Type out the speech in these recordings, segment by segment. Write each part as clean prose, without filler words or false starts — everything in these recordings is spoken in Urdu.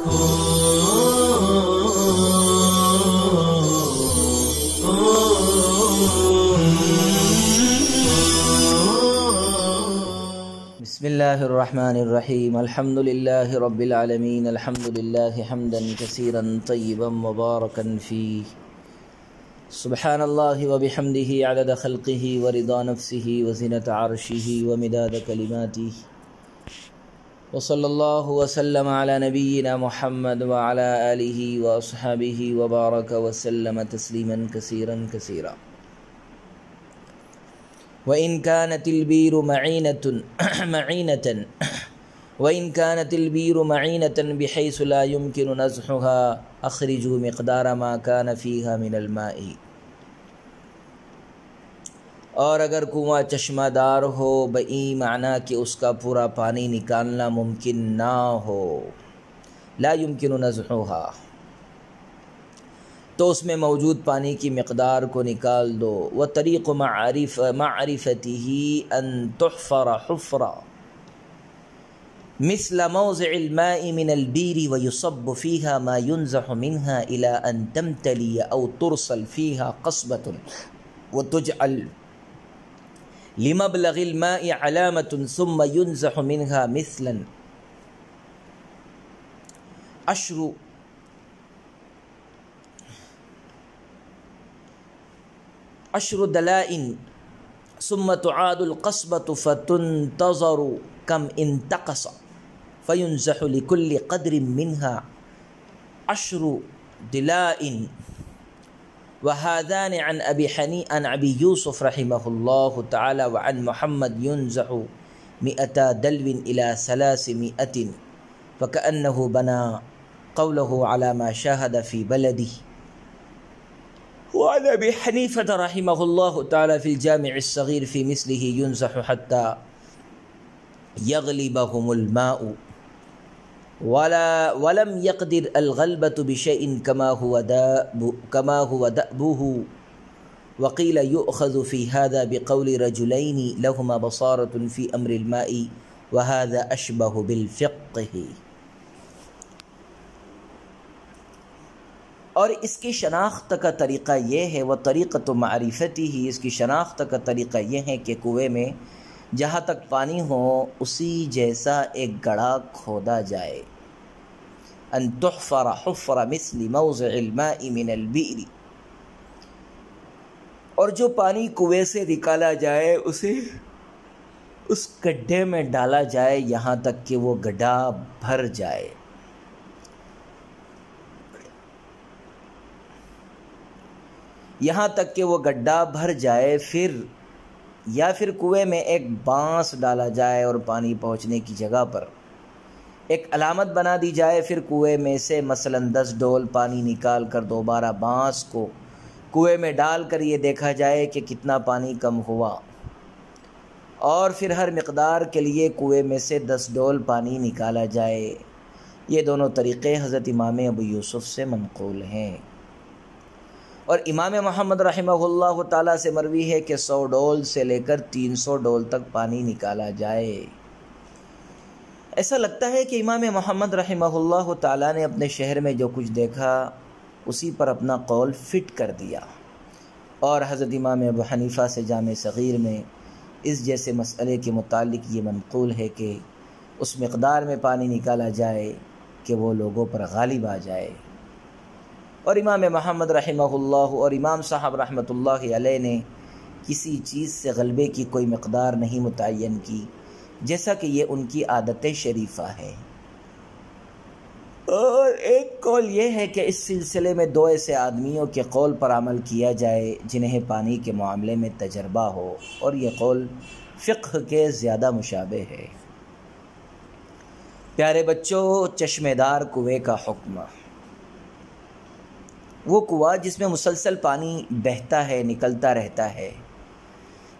بسم اللہ الرحمن الرحیم الحمد للہ رب العالمین الحمد للہ حمدا کثیرا طیبا مبارکا فیہ سبحان اللہ وبحمدہ عدد خلقہ ورضا نفسہ وزنۃ عرشہ ومداد کلماتہ وصلی اللہ وسلم علی نبینا محمد وعلی آلہ واصحابہ وبارک وسلم تسلیما کثیرا کثیرا وَإِن كَانَتِ الْبِيرُ مَعِينَةً بِحَيْثُ لَا يُمْكِنُ نَزْحُهَا أَخْرِجُوا مِقْدَارَ مَا كَانَ فِيهَا مِنَ الْمَاءِ۔ اور اگر کنواں چشمہ دار ہو بئی معنی کہ اس کا پورا پانی نکالنا ممکن نہ ہو، لا يُمْكِنُ نَزْحُهَا، تو اس میں موجود پانی کی مقدار کو نکال دو۔ وطریق معرفتہ ان تحفر حفرا مثل موضع الماء من البیر ویصب فیہا ما ينزح منها الى ان تمتلی او ترسل فیہا قصبۃ وتجعل لمبلغ الماء علامۃ ثم ينزح منها مثلا عشر دلائن ثم تعاد القصبة فتنتظر كم انتقص فينزح لكل قدر منها 10 دلائن۔ وهذان عن أبي يوسف رحمه الله تعالى وعن محمد ينزح 100 دلو إلى 300، فكأنه بنى قوله على ما شاهد في بلده۔ وعن ابی حنیفۃ رحمہ اللہ تعالی فی الجامع الصغیر فی مثلہ ينزح حتى یغلبهم الماء ولم يقدر الغلبة بشيء كما هو دأبه۔ وقیل يؤخذ في هذا بقول رجلين لهما بصارة في أمر الماء وهذا أشبه بالفقه۔ اور اس کی شناخت کا طریقہ یہ ہے، وہ طریقۃ معرفتی ہی، اس کی شناخت کا طریقہ یہ ہے کہ کنویں میں جہاں تک پانی ہو اسی جیسا ایک گڑھا کھودا جائے۔ ان تحفر حفر مثل موضع الماء من البئر، اور جو پانی کنویں سے نکالا جائے اسے اس گڈھے میں ڈالا جائے یہاں تک کہ وہ گڈھا بھر جائے۔ یہاں تک کہ وہ گڈھا بھر جائے، یا پھر کنویں میں ایک بانس ڈالا جائے اور پانی پہنچنے کی جگہ پر ایک علامت بنا دی جائے، پھر کنویں میں سے مثلا 10 ڈول پانی نکال کر دوبارہ بانس کو کنویں میں ڈال کر یہ دیکھا جائے کہ کتنا پانی کم ہوا، اور پھر ہر مقدار کے لیے کنویں میں سے 10 ڈول پانی نکالا جائے۔ یہ دونوں طریقے حضرت امام ابو یوسف سے منقول ہیں، اور امام محمد رحمہ اللہ تعالیٰ سے مروی ہے کہ 100 ڈول سے لے کر 300 ڈول تک پانی نکالا جائے۔ ایسا لگتا ہے کہ امام محمد رحمہ اللہ تعالیٰ نے اپنے شہر میں جو کچھ دیکھا اسی پر اپنا قول فٹ کر دیا، اور حضرت امام ابو حنیفہ سے جامع صغیر میں اس جیسے مسئلے کے متعلق یہ منقول ہے کہ اس مقدار میں پانی نکالا جائے کہ وہ لوگوں پر غالب آ جائے۔ اور امام محمد رحمہ اللہ اور امام صاحب رحمۃ اللہ علیہ نے کسی چیز سے غلبے کی کوئی مقدار نہیں متعین کی، جیسا کہ یہ ان کی عادت شریفہ ہے۔ اور ایک قول یہ ہے کہ اس سلسلے میں 2 ایسے آدمیوں کے قول پر عمل کیا جائے جنہیں پانی کے معاملے میں تجربہ ہو، اور یہ قول فقہ کے زیادہ مشابہ ہے۔ پیارے بچوں، چشمے دار کنویں کا حکم، وہ کنواں جس میں مسلسل پانی بہتا ہے، نکلتا رہتا ہے۔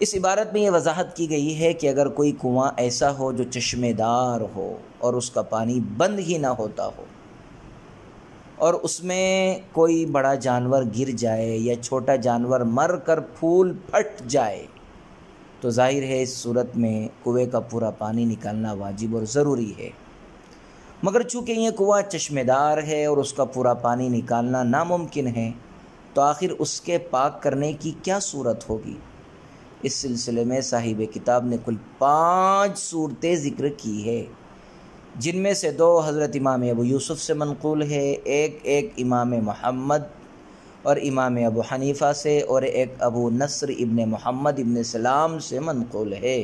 اس عبارت میں یہ وضاحت کی گئی ہے کہ اگر کوئی کنواں ایسا ہو جو چشمے دار ہو اور اس کا پانی بند ہی نہ ہوتا ہو، اور اس میں کوئی بڑا جانور گر جائے یا چھوٹا جانور مر کر پھول پھٹ جائے، تو ظاہر ہے اس صورت میں کنویں کا پورا پانی نکالنا واجب اور ضروری ہے۔ مگر چونکہ یہ کنواں چشمے دار ہے اور اس کا پورا پانی نکالنا ناممکن ہے، تو آخر اس کے پاک کرنے کی کیا صورت ہوگی؟ اس سلسلے میں صاحب کتاب نے کل 5 صورتیں ذکر کی ہے، جن میں سے 2 حضرت امام ابو یوسف سے منقول ہے، ایک امام محمد اور امام ابو حنیفہ سے، اور ایک ابو نصر ابن محمد ابن سلام سے منقول ہے۔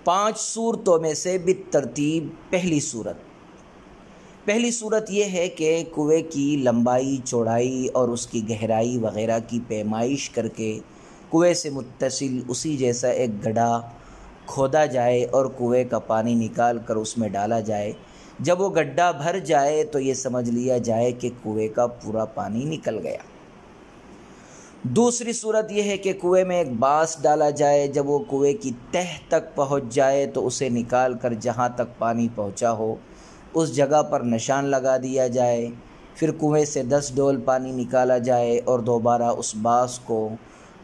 5 صورتوں میں سے بالترتیب پہلی صورت یہ ہے کہ کنویں کی لمبائی، چوڑائی اور اس کی گہرائی وغیرہ کی پیمائش کر کے کنویں سے متصل اسی جیسا ایک گڑھا کھودا جائے اور کنویں کا پانی نکال کر اس میں ڈالا جائے۔ جب وہ گڈھا بھر جائے تو یہ سمجھ لیا جائے کہ کنویں کا پورا پانی نکل گیا۔ دوسری صورت یہ ہے کہ کنویں میں ایک بانس ڈالا جائے، جب وہ کنویں کی تہ تک پہنچ جائے تو اسے نکال کر جہاں تک پانی پہنچا ہو اس جگہ پر نشان لگا دیا جائے، پھر کنویں سے 10 ڈول پانی نکالا جائے اور دوبارہ اس بانس کو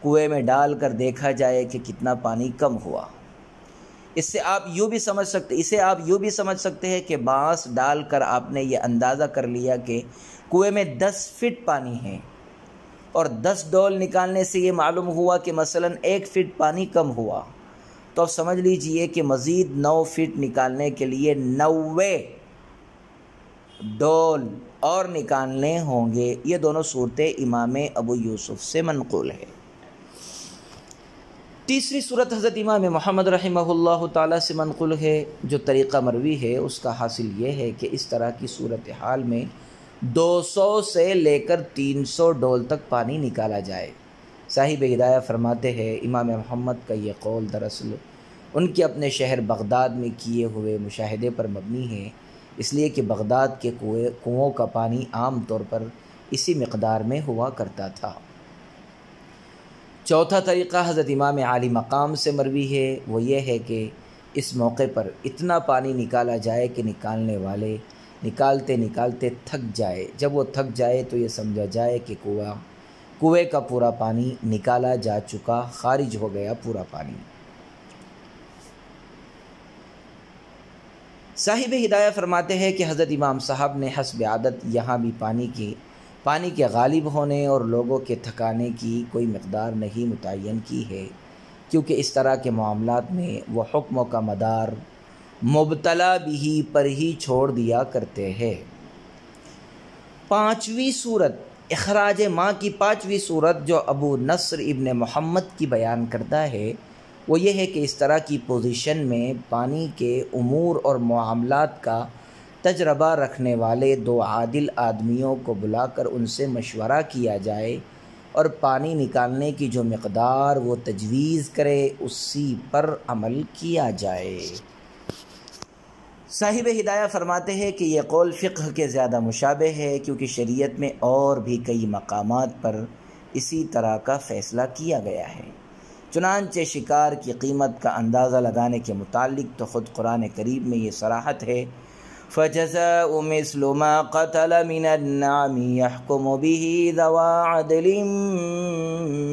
کنویں میں ڈال کر دیکھا جائے کہ کتنا پانی کم ہوا۔ اسے آپ یوں بھی سمجھ سکتے ہیں کہ بانس ڈال کر آپ نے یہ اندازہ کر لیا کہ کنویں میں 10 فٹ پانی ہے، اور 10 ڈول نکالنے سے یہ معلوم ہوا کہ مثلاً 1 فٹ پانی کم ہوا، تو اب سمجھ لیجئے کہ مزید 9 فٹ نکالنے کے لیے 90 ڈول اور نکالنے ہوں گے۔ یہ دونوں صورتیں امام ابو یوسف سے منقول ہے۔ تیسری صورت حضرت امام محمد رحمہ اللہ تعالیٰ سے منقول ہے۔ جو طریقہ مروی ہے اس کا حاصل یہ ہے کہ اس طرح کی صورتحال میں 200 سے لے کر 300 ڈول تک پانی نکالا جائے۔ صاحب ہدایہ فرماتے ہیں امام محمد کا یہ قول دراصل ان کے اپنے شہر بغداد میں کیے ہوئے مشاہدے پر مبنی ہے، اس لیے کہ بغداد کے کنووں کا پانی عام طور پر اسی مقدار میں ہوا کرتا تھا۔ چوتھا طریقہ حضرت امام عالی مقام سے مروی ہے، وہ یہ ہے کہ اس موقع پر اتنا پانی نکالا جائے کہ نکالنے والے نکالتے نکالتے تھک جائے۔ جب وہ تھک جائے تو یہ سمجھا جائے کہ کنویں کا پورا پانی نکالا جا چکا، خارج ہو گیا پورا پانی۔ صاحب ہدایہ فرماتے ہیں کہ حضرت امام صاحب نے حسب عادت یہاں بھی پانی کے غالب ہونے اور لوگوں کے تھکانے کی کوئی مقدار نہیں متعین کی ہے، کیونکہ اس طرح کے معاملات میں وہ حکموں کا مدار مبتلا بھی پر ہی چھوڑ دیا کرتے ہیں۔ 5ویں صورت، اخراج ماء کی 5ویں صورت جو ابو نصر ابن محمد کی بیان کرتا ہے، وہ یہ ہے کہ اس طرح کی پوزیشن میں پانی کے امور اور معاملات کا تجربہ رکھنے والے 2 عادل آدمیوں کو بلا کر ان سے مشورہ کیا جائے اور پانی نکالنے کی جو مقدار وہ تجویز کرے اسی پر عمل کیا جائے۔ صاحب ہدایہ فرماتے ہیں کہ یہ قول فقہ کے زیادہ مشابہ ہے، کیونکہ شریعت میں اور بھی کئی مقامات پر اسی طرح کا فیصلہ کیا گیا ہے۔ چنانچہ شکار کی قیمت کا اندازہ لگانے کے متعلق تو خود قرآن کریم میں یہ صراحت ہے، فَجَزَاءُ مِثْلُ مَا قَتَلَ مِنَ النَّعَمِ يَحْكُمُ بِهِ ذَوَا عَدْلٍ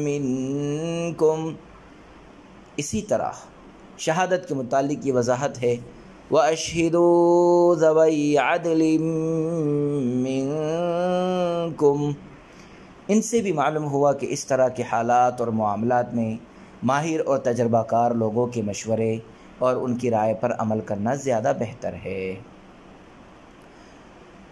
مِّنكُمْ۔ اسی طرح شہادت کے متعلق یہ وضاحت ہے، وَأَشْهِدُوا ذَوَيْ عَدْلٍ مِّنكُمْ۔ ان سے بھی معلوم ہوا کہ اس طرح کے حالات اور معاملات میں ماہر اور تجربہ کار لوگوں کے مشورے اور ان کی رائے پر عمل کرنا زیادہ بہتر ہے۔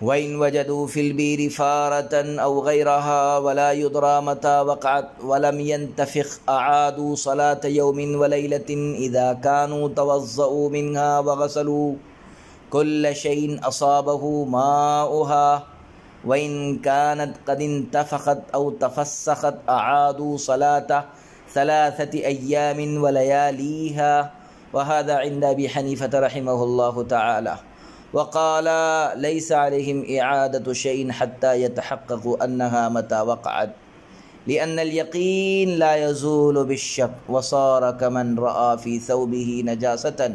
وَإِن وَجَدُوا فِي الْبِئْرِ فَارَةً أَوْ غَيْرَهَا وَلَا يُدْرَى مَتَى وَقَعَتْ وَلَمْ يَنْتَفِخْ أَعَادُوا صَلَاةَ يَوْمٍ وَلَيْلَةٍ إِذَا كَانُوا تَوَضَّؤُوا مِنْهَا وَغَسَلُوا كُلَّ شَيْءٍ أَصَابَهُ مَاؤُهَا وَإِن كَانَتْ قَدْ انْتَفَخَتْ أَوْ تَفَسَّخَتْ أَعَادُوا صَلَاةَ 3 أيام ولياليها، وهذا عند أبي حنيفة رحمه الله تعالى، وقال ليس عليهم إعادة شيء حتى يتحققوا أنها متى وقعت، لأن اليقين لا يزول بالشك، وصار كمن رأى في ثوبه نجاسة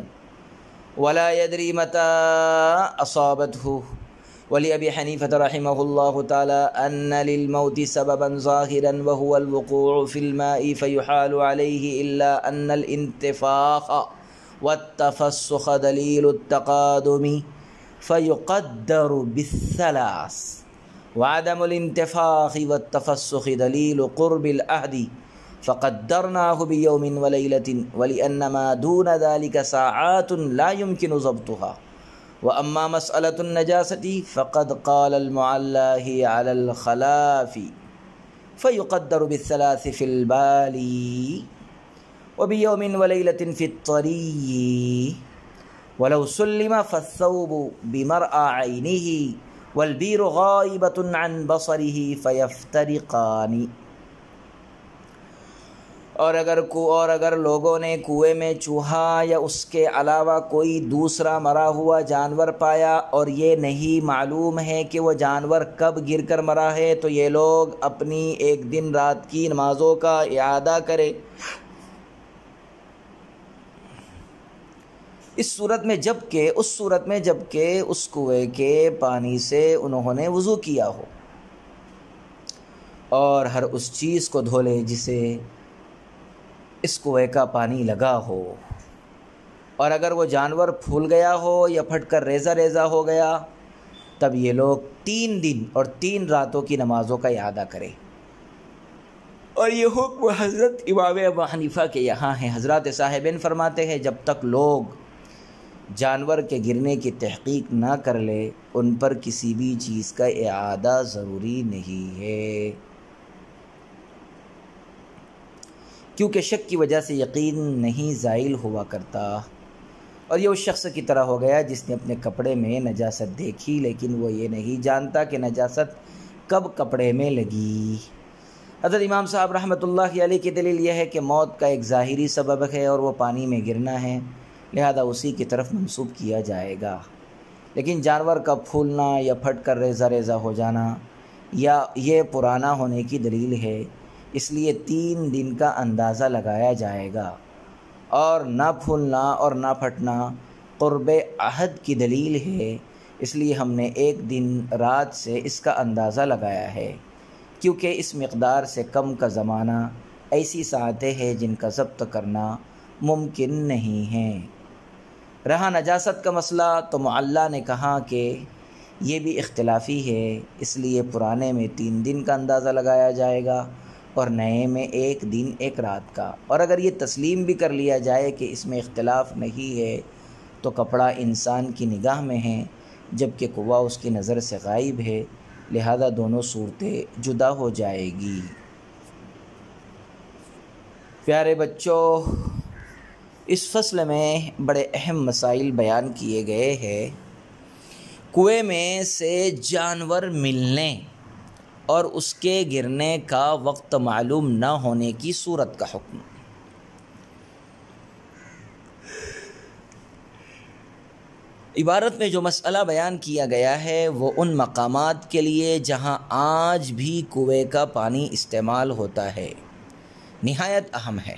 ولا يدري متى أصابته۔ ولأبي حنيفة رحمه الله تعالى أن للموت سببا ظاهرا وهو الوقوع في الماء فيحال عليه إلا أن الانتفاخ والتفسخ دلیل التقادم فيقدر بالثلاث وعدم الانتفاخ والتفسخ دلیل قرب العهد فقدرناه بيوم وليلة ولأن ما دون ذلك ساعات لا يمكن ضبطها وأما مسألة النجاسة فقد قال المعلى هي على الخلاف فيقدر بالثلاث في البالي وبيوم وليلة في الطري ولو سلم فالثوب بمرأى عينه والبير غائبة عن بصره فيفترقان۔ اور اگر لوگوں نے کنویں میں چوہا یا اس کے علاوہ کوئی دوسرا مرا ہوا جانور پایا اور یہ نہیں معلوم ہے کہ وہ جانور کب گر کر مرا ہے تو یہ لوگ اپنی ایک دن رات کی نمازوں کا اعادہ کرے۔ اس صورت میں جبکہ اس کنویں کے پانی سے انہوں نے وضو کیا ہو اور ہر اس چیز کو دھو لے جسے اس کنویں کا پانی لگا ہو، اور اگر وہ جانور پھول گیا ہو یا پھٹ کر ریزہ ریزہ ہو گیا تب یہ لوگ 3 دن اور 3 راتوں کی نمازوں کا اعادہ کرے۔ اور یہ حکم حضرت امام ابو حنیفہ کے یہاں ہے۔ حضرات صاحبین فرماتے ہیں جب تک لوگ جانور کے گرنے کی تحقیق نہ کر لے ان پر کسی بھی چیز کا اعادہ ضروری نہیں ہے، کیونکہ شک کی وجہ سے یقین نہیں زائل ہوا کرتا۔ اور یہ اس شخص کی طرح ہو گیا جس نے اپنے کپڑے میں نجاست دیکھی لیکن وہ یہ نہیں جانتا کہ نجاست کب کپڑے میں لگی۔ حضرت امام صاحب رحمۃ اللہ علیہ کی دلیل یہ ہے کہ موت کا ایک ظاہری سبب ہے اور وہ پانی میں گرنا ہے، لہذا اسی کی طرف منسوب کیا جائے گا۔ لیکن جانور کا پھولنا یا پھٹ کر ریزہ ریزہ ہو جانا یا یہ پرانا ہونے کی دلیل ہے، اس لیے 3 دن کا اندازہ لگایا جائے گا، اور نہ پھولنا اور نہ پھٹنا قرب عہد کی دلیل ہے، اس لیے ہم نے 1 دن رات سے اس کا اندازہ لگایا ہے، کیونکہ اس مقدار سے کم کا زمانہ ایسی ساعتیں ہیں جن کا ضبط کرنا ممکن نہیں ہے۔ رہا نجاست کا مسئلہ تو معلیٰ نے کہا کہ یہ بھی اختلافی ہے، اس لیے پرانے میں 3 دن کا اندازہ لگایا جائے گا اور نئے میں 1 دن 1 رات کا۔ اور اگر یہ تسلیم بھی کر لیا جائے کہ اس میں اختلاف نہیں ہے تو کپڑا انسان کی نگاہ میں ہے جبکہ کنواں اس کی نظر سے غائب ہے، لہذا دونوں صورتیں جدا ہو جائے گی۔ پیارے بچوں، اس فصل میں بڑے اہم مسائل بیان کیے گئے ہیں۔ کنویں میں سے جانور ملنے اور اس کے گرنے کا وقت معلوم نہ ہونے کی صورت کا حکم۔ عبارت میں جو مسئلہ بیان کیا گیا ہے وہ ان مقامات کے لیے جہاں آج بھی کنویں کا پانی استعمال ہوتا ہے نہایت اہم ہے،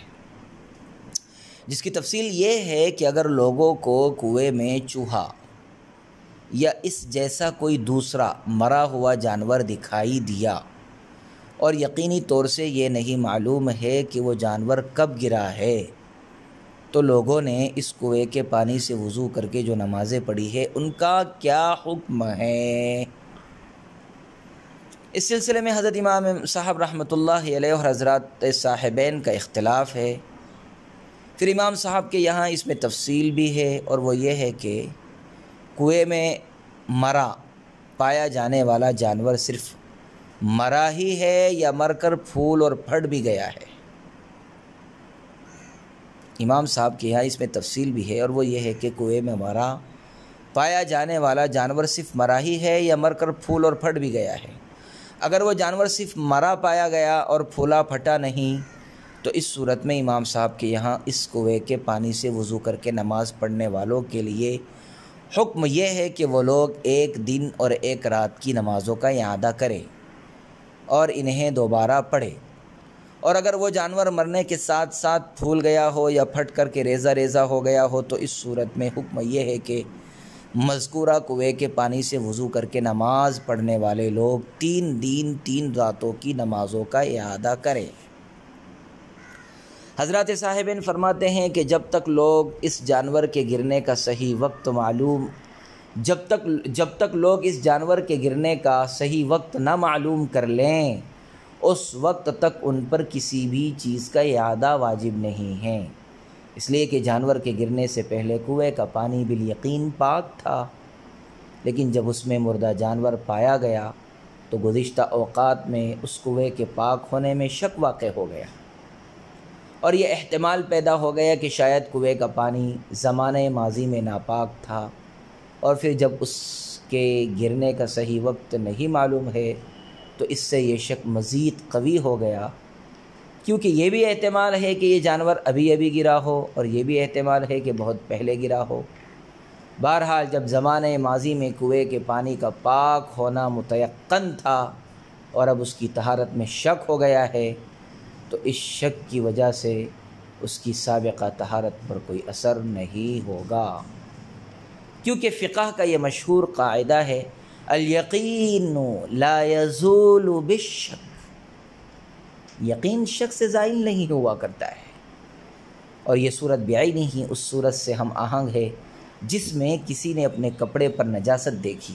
جس کی تفصیل یہ ہے کہ اگر لوگوں کو کنویں میں چوہا یا اس جیسا کوئی دوسرا مرا ہوا جانور دکھائی دیا اور یقینی طور سے یہ نہیں معلوم ہے کہ وہ جانور کب گرا ہے تو لوگوں نے اس کنویں کے پانی سے وضو کر کے جو نمازیں پڑھی ہے ان کا کیا حکم ہے؟ اس سلسلے میں حضرت امام صاحب رحمۃ اللہ علیہ اور حضرات صاحبین کا اختلاف ہے۔ پھر امام صاحب کے یہاں اس میں تفصیل بھی ہے، اور وہ یہ ہے کہ کنویں میں مرا پایا جانے والا جانور صرف مرا ہی ہے یا مر کر پھول اور پھٹ بھی گیا ہے۔ امام صاحب کے یہاں اس میں تفصیل بھی ہے، اور وہ یہ ہے کہ کنویں میں مرا پایا جانے والا جانور صرف مرا ہی ہے یا مر کر پھول اور پھٹ بھی گیا ہے۔ اگر وہ جانور صرف مرا پایا گیا اور پھولا پھٹا نہیں تو اس صورت میں امام صاحب کے یہاں اس کنویں کے پانی سے وضو کر کے نماز پڑھنے والوں کے لیے حکم یہ ہے کہ وہ لوگ 1 دن اور 1 رات کی نمازوں کا اعادہ کریں اور انہیں دوبارہ پڑھے۔ اور اگر وہ جانور مرنے کے ساتھ ساتھ پھول گیا ہو یا پھٹ کر کے ریزہ ریزہ ہو گیا ہو تو اس صورت میں حکم یہ ہے کہ مذکورہ کنویں کے پانی سے وضو کر کے نماز پڑھنے والے لوگ 3 دن 3 راتوں کی نمازوں کا اعادہ کریں۔ حضرات صاحبین فرماتے ہیں کہ جب تک لوگ اس جانور کے گرنے کا صحیح وقت معلوم جب تک لوگ اس جانور کے گرنے کا صحیح وقت نہ معلوم کر لیں، اس وقت تک ان پر کسی بھی چیز کا اعادہ واجب نہیں ہے، اس لیے کہ جانور کے گرنے سے پہلے کنویں کا پانی بالیقین پاک تھا، لیکن جب اس میں مردہ جانور پایا گیا تو گزشتہ اوقات میں اس کنویں کے پاک ہونے میں شک واقع ہو گیا، اور یہ احتمال پیدا ہو گیا کہ شاید کنویں کا پانی زمانہ ماضی میں ناپاک تھا، اور پھر جب اس کے گرنے کا صحیح وقت نہیں معلوم ہے تو اس سے یہ شک مزید قوی ہو گیا، کیونکہ یہ بھی احتمال ہے کہ یہ جانور ابھی گرا ہو، اور یہ بھی احتمال ہے کہ بہت پہلے گرا ہو۔ بہرحال جب زمانہ ماضی میں کنویں کے پانی کا پاک ہونا متیقن تھا اور اب اس کی طہارت میں شک ہو گیا ہے، تو اس شک کی وجہ سے اس کی سابقہ طہارت پر کوئی اثر نہیں ہوگا، کیونکہ فقہ کا یہ مشہور قاعدہ ہے، الیقین لا یزول بالشک، یقین شک سے زائل نہیں ہوا کرتا ہے، اور یہ صورت بعینی ہی اس صورت سے ہم آہنگ ہے جس میں کسی نے اپنے کپڑے پر نجاست دیکھی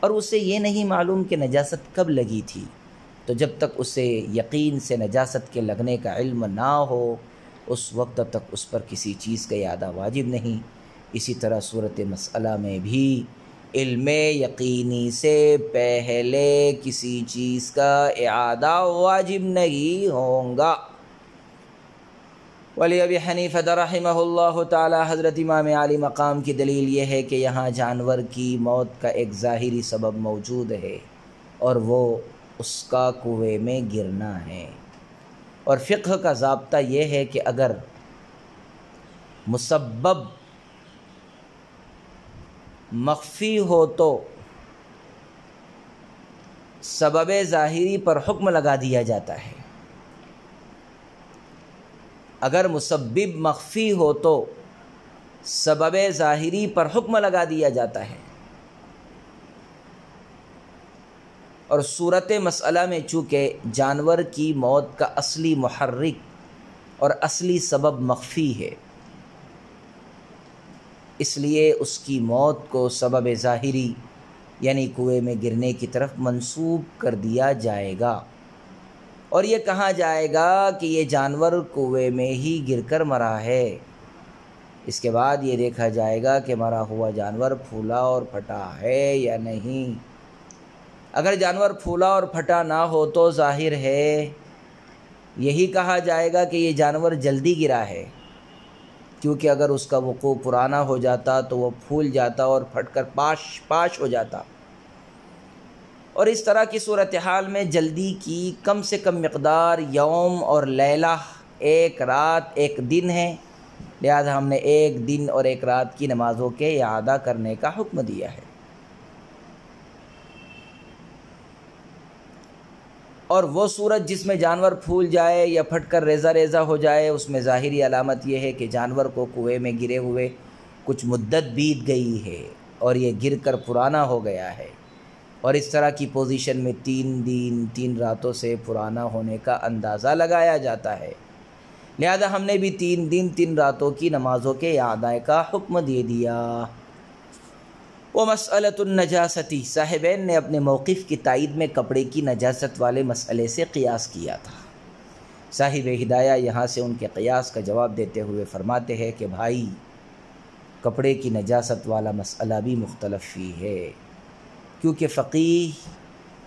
اور اسے یہ نہیں معلوم کہ نجاست کب لگی تھی، تو جب تک اسے یقین سے نجاست کے لگنے کا علم نہ ہو اس وقت تک اس پر کسی چیز کا اعادہ واجب نہیں۔ اسی طرح صورت مسئلہ میں بھی علم یقینی سے پہلے کسی چیز کا اعادہ واجب نہیں ہوگا۔ ولی ابی حنیفہ رحمہ اللہ تعالی، حضرت امام عالی مقام کی دلیل یہ ہے کہ یہاں جانور کی موت کا ایک ظاہری سبب موجود ہے، اور وہ اس کا کنویں میں گرنا ہے، اور فقہ کا ضابطہ یہ ہے کہ اگر مسبب مخفی ہو تو سبب ظاہری پر حکم لگا دیا جاتا ہے، اگر مسبب مخفی ہو تو سبب ظاہری پر حکم لگا دیا جاتا ہے، اور صورت مسئلہ میں چونکہ جانور کی موت کا اصلی محرک اور اصلی سبب مخفی ہے، اس لیے اس کی موت کو سبب ظاہری یعنی کنویں میں گرنے کی طرف منسوب کر دیا جائے گا، اور یہ کہا جائے گا کہ یہ جانور کنویں میں ہی گر کر مرا ہے۔ اس کے بعد یہ دیکھا جائے گا کہ مرا ہوا جانور پھولا اور پھٹا ہے یا نہیں۔ اگر جانور پھولا اور پھٹا نہ ہو تو ظاہر ہے یہی کہا جائے گا کہ یہ جانور جلدی گرا ہے، کیونکہ اگر اس کا وقوع پرانا ہو جاتا تو وہ پھول جاتا اور پھٹ کر پاش ہو جاتا، اور اس طرح کی صورتحال میں جلدی کی کم سے کم مقدار یوم اور لیلہ، ایک رات ایک دن ہے، لہذا ہم نے ایک دن اور ایک رات کی نمازوں کے اعادہ کرنے کا حکم دیا ہے۔ اور وہ صورت جس میں جانور پھول جائے یا پھٹ کر ریزہ ریزہ ہو جائے، اس میں ظاہری علامت یہ ہے کہ جانور کو کنویں میں گرے ہوئے کچھ مدت بیت گئی ہے اور یہ گر کر پرانا ہو گیا ہے، اور اس طرح کی پوزیشن میں 3 دن 3 راتوں سے پرانا ہونے کا اندازہ لگایا جاتا ہے، لہذا ہم نے بھی 3 دن 3 راتوں کی نمازوں کے اعادہ کا حکم دے دیا۔ ومسألۃ النجاستی، صاحبین نے اپنے موقف کی تائید میں کپڑے کی نجاست والے مسئلے سے قیاس کیا تھا۔ صاحب ہدایہ یہاں سے ان کے قیاس کا جواب دیتے ہوئے فرماتے ہیں کہ بھائی، کپڑے کی نجاست والا مسئلہ بھی مختلف ہی ہے، کیونکہ فقیہ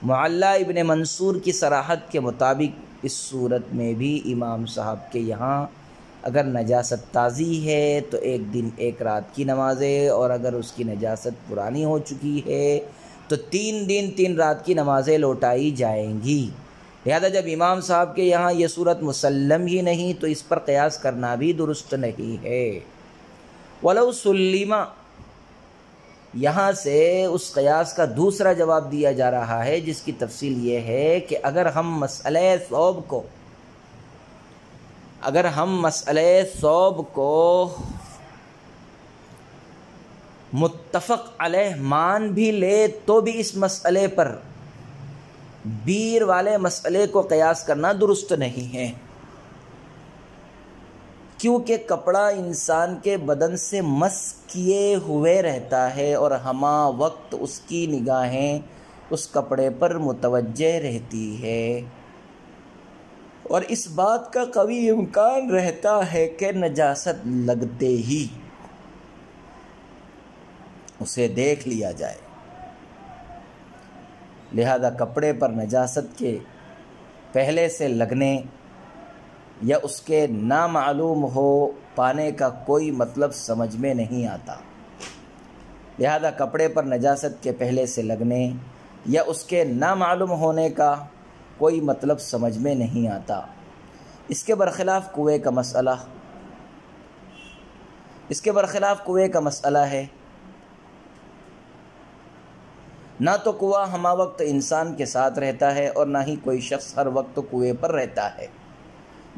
معلی ابن منصور کی صراحت کے مطابق اس صورت میں بھی امام صاحب کے یہاں اگر نجاست تازی ہے تو 1 دن 1 رات کی نمازیں، اور اگر اس کی نجاست پرانی ہو چکی ہے تو 3 دن 3 رات کی نمازیں لوٹائی جائیں گی۔ لہذا جب امام صاحب کے یہاں یہ صورت مسلم ہی نہیں تو اس پر قیاس کرنا بھی درست نہیں ہے۔ ولو سلیمہ، یہاں سے اس قیاس کا دوسرا جواب دیا جا رہا ہے جس کی تفصیل یہ ہے کہ اگر ہم مسئلہ ثوب کو متفق علیہ مان بھی لے تو بھی اس مسئلے پر بیر والے مسئلے کو قیاس کرنا درست نہیں ہے، کیونکہ کپڑا انسان کے بدن سے مس کیے ہوئے رہتا ہے اور ہمہ وقت اس کی نگاہیں اس کپڑے پر متوجہ رہتی ہے، اور اس بات کا قوی امکان رہتا ہے کہ نجاست لگتے ہی اسے دیکھ لیا جائے۔ لہذا کپڑے پر نجاست کے پہلے سے لگنے یا اس کے نامعلوم ہو پانے کا کوئی مطلب سمجھ میں نہیں آتا۔ لہذا کپڑے پر نجاست کے پہلے سے لگنے یا اس کے نامعلوم ہونے کا کوئی مطلب سمجھ میں نہیں آتا۔ اس کے برخلاف کنویں کا مسئلہ ہے۔ نہ تو کنواں ہمہ وقت انسان کے ساتھ رہتا ہے اور نہ ہی کوئی شخص ہر وقت کنویں پر رہتا ہے،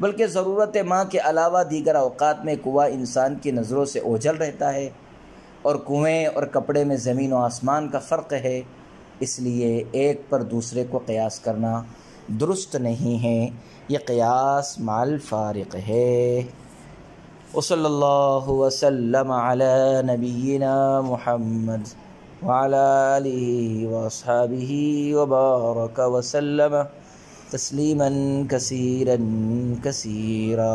بلکہ ضرورت ماں کے علاوہ دیگر اوقات میں کنواں انسان کی نظروں سے اوجھل رہتا ہے، اور کنویں اور کپڑے میں زمین و آسمان کا فرق ہے، اس لیے ایک پر دوسرے کو قیاس کرنا درست نہیں ہے، یہ قیاس مع الفارق ہے۔ وصلی اللہ وسلم علی نبینا محمد وعلی آلہ واصحابہ وبارک وسلم تسلیما کثیرا کثیرا۔